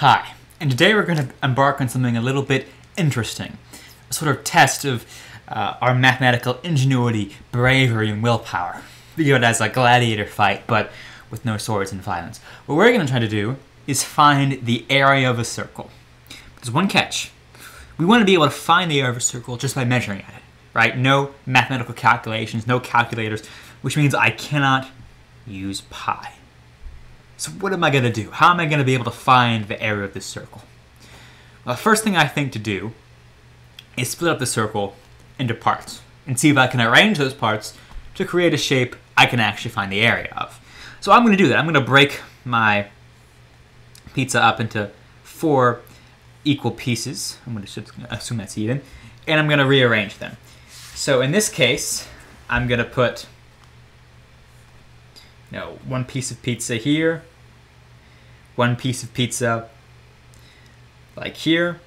Hi, and today we're going to embark on something a little bit interesting, a sort of test of our mathematical ingenuity, bravery, and willpower. Think of it as a gladiator fight, but with no swords and violence. What we're going to try to do is find the area of a circle. There's one catch. We want to be able to find the area of a circle just by measuring at it, right? No mathematical calculations, no calculators, which means I cannot use pi. So what am I going to do? How am I going to be able to find the area of this circle? Well, the first thing I think to do is split up the circle into parts and see if I can arrange those parts to create a shape I can actually find the area of. So I'm going to do that. I'm going to break my pizza up into 4 equal pieces. I'm going to assume that's even. And I'm going to rearrange them. So in this case, I'm going to put one piece of pizza here, one piece of pizza like here,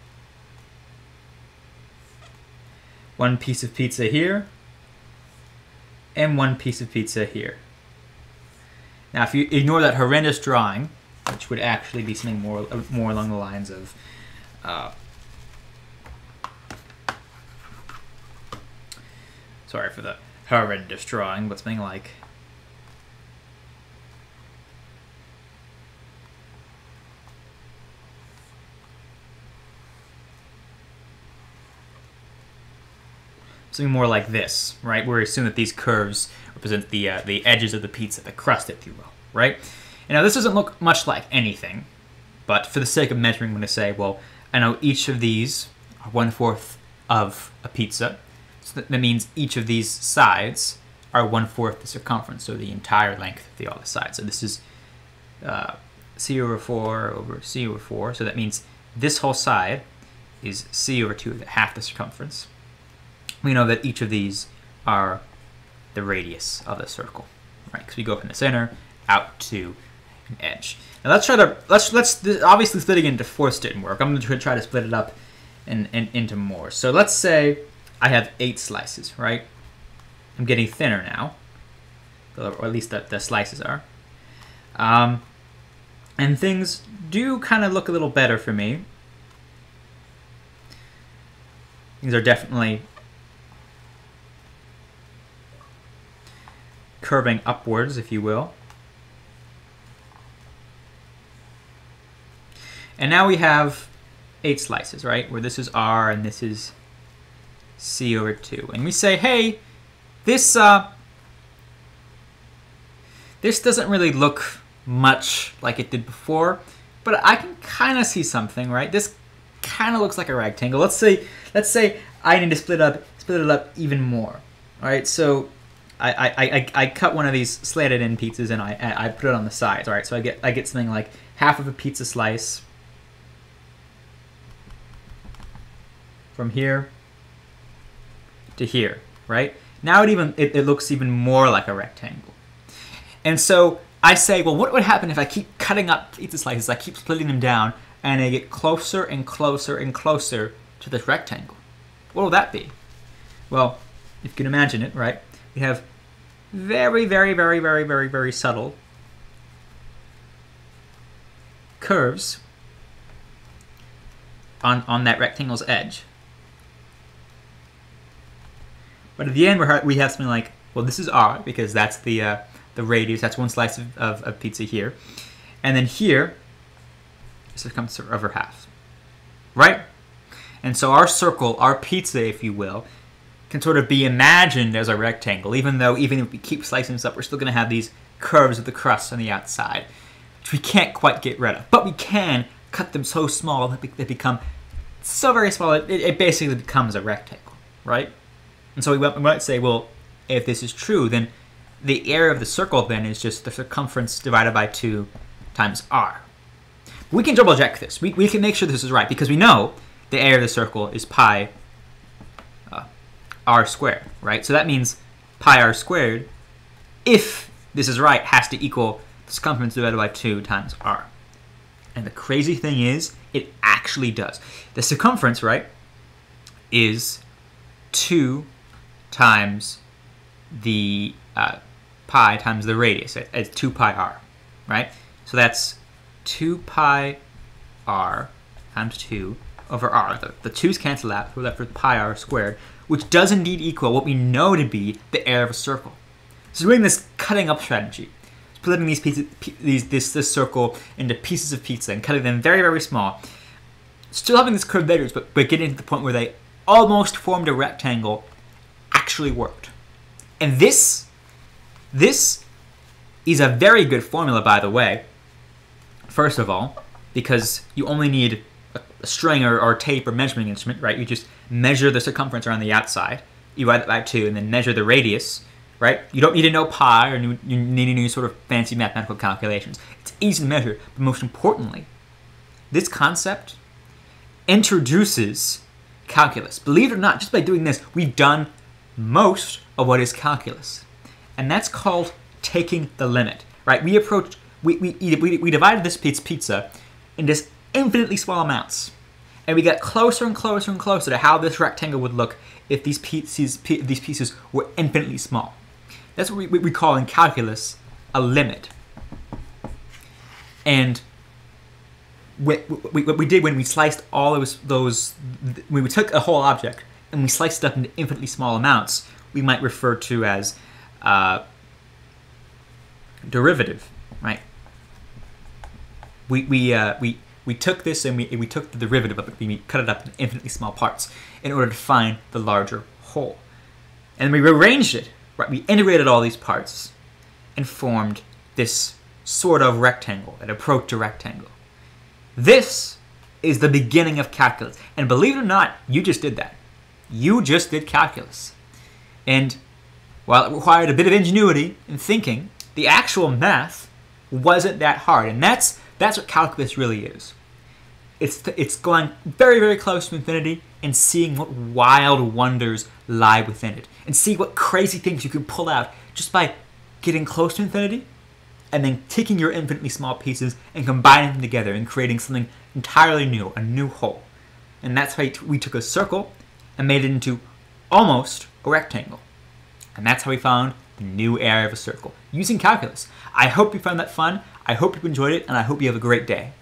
one piece of pizza here, and one piece of pizza here. Now, if you ignore that horrendous drawing, which would actually be something more along the lines of sorry for the horrendous drawing, but something like this, right? Where we assume that these curves represent the edges of the pizza, the crust, if you will, right? And now this doesn't look much like anything, but for the sake of measuring, I'm going to say, well, I know each of these are 1/4 of a pizza, so that means each of these sides are 1/4 the circumference, so the entire length of the other side. So this is c over 4 over c over 4, so that means this whole side is c over 2, half the circumference. We know that each of these are the radius of the circle, right? Because we go from the center out to an edge. Now let's obviously splitting into 4 didn't work. I'm going to try to split it up into more. So let's say I have 8 slices, right? I'm getting thinner now, or at least the slices are. And things do kind of look a little better for me. Things are definitely curving upwards, if you will. And now we have 8 slices, right? Where this is R and this is C over 2. And we say, hey, this doesn't really look much like it did before, but I can kind of see something, right? This kind of looks like a rectangle. Let's say I need to split it up even more. All right, so I cut one of these slanted in pizzas and I put it on the sides. All right, so I get something like half of a pizza slice from here to here, right? Now it looks even more like a rectangle. And so I say, well, what would happen if I keep cutting up pizza slices, I keep splitting them down, and I get closer and closer and closer to this rectangle? What will that be? Well, if you can imagine it, right? We have very, very, very, very, very, very subtle curves on that rectangle's edge. But at the end, we have something like, well, this is R, because that's the radius. That's one slice of pizza here. And then here, the circumference over half, right? And so our circle, our pizza, if you will, can sort of be imagined as a rectangle, even if we keep slicing this up, we're still going to have these curves of the crust on the outside, which we can't quite get rid of. But we can cut them so small that they become so very small, it basically becomes a rectangle, right? And so we might say, well, if this is true, then the area of the circle then is just the circumference divided by 2 times r. We can double check this. We can make sure this is right, because we know the area of the circle is pi r squared, right? So that means pi r squared, if this is right, has to equal the circumference divided by 2 times r. And the crazy thing is, it actually does. The circumference, right, is 2 times the pi times the radius. It's 2 pi r, right? So that's 2 pi r times 2 over r. The 2's cancel out, we're left with pi r squared, which does indeed equal what we know to be the area of a circle. So doing this cutting up strategy, splitting these pieces, this circle into pieces of pizza and cutting them very, very small, still having these curved edges, but getting to the point where they almost formed a rectangle, actually worked. And this is a very good formula, by the way, first of all, because you only need a string or tape or measuring instrument, right? You just measure the circumference around the outside, you divide it by 2, and then measure the radius, right? You don't need to know pi or you need any sort of fancy mathematical calculations. It's easy to measure, but most importantly, this concept introduces calculus. Believe it or not, just by doing this, we've done most of what is calculus. And that's called taking the limit, right? We divided this pizza into infinitely small amounts. And we got closer and closer and closer to how this rectangle would look if these pieces were infinitely small. That's what we call in calculus a limit. And what we did when we sliced all those when we took a whole object and we sliced it up into infinitely small amounts, we might refer to as derivative, right? We took this and we took the derivative of it. We cut it up in infinitely small parts in order to find the larger whole. And we rearranged it, right? We integrated all these parts and formed this sort of rectangle, an approach to rectangle. This is the beginning of calculus. And believe it or not, you just did that. You just did calculus. And while it required a bit of ingenuity and thinking, the actual math wasn't that hard. And that's what calculus really is. It's going very, very close to infinity and seeing what wild wonders lie within it. And see what crazy things you can pull out just by getting close to infinity and then taking your infinitely small pieces and combining them together and creating something entirely new, a new whole. And that's why we took a circle and made it into almost a rectangle. And that's how we found the new area of a circle using calculus. I hope you found that fun. I hope you enjoyed it, and I hope you have a great day.